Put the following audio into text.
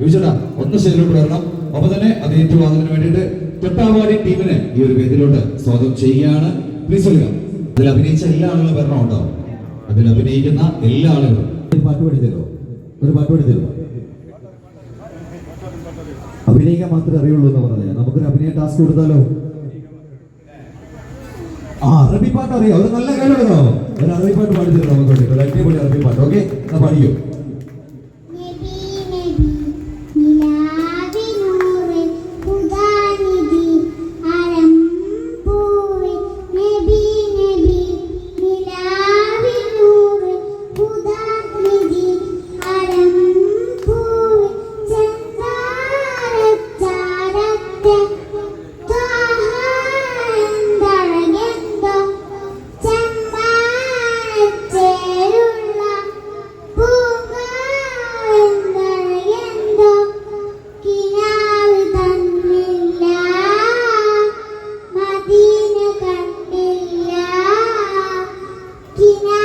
വിജയടാ ഒന്ന് സ്റ്റേജിലോട്ട് വരണം. ഒപ്പം തന്നെ അത് ഏറ്റുവാങ്ങുന്നതിന് വേണ്ടിയിട്ട് തൊട്ടാവാടി ടീമിനെ ഈ ഒരു വേദിയിലോട്ട് സ്വാഗതം ചെയ്യുകയാണ്. Please welcome. അതിൽ അഭിനയിച്ച എല്ലാ ആളുകളും വരണമുണ്ടോ? അതിൽ അഭിനയിക്കുന്ന എല്ലാ ആളുകളും പാട്ട് പഠിച്ചല്ലോ, ഒരു പാട്ട് പഠിച്ചല്ലോ. അഭിനയിക്കാൻ മാത്രമേ അറിയുള്ളൂ എന്ന് പറഞ്ഞില്ല. നമുക്കൊരു അഭിനയ ടാസ്ക് കൊടുത്താലോ? അറബി പാട്ട് അറിയാം, ഒരു നല്ല കഴിവുണ്ടോ? ഒരു അറബി പാട്ട് പാടിത്തരും നമുക്ക് വേണ്ടി, ഒരു അടിപൊളി അറബി പാട്ട്. ഓക്കെ, എന്നാ പാടിയോ? Kina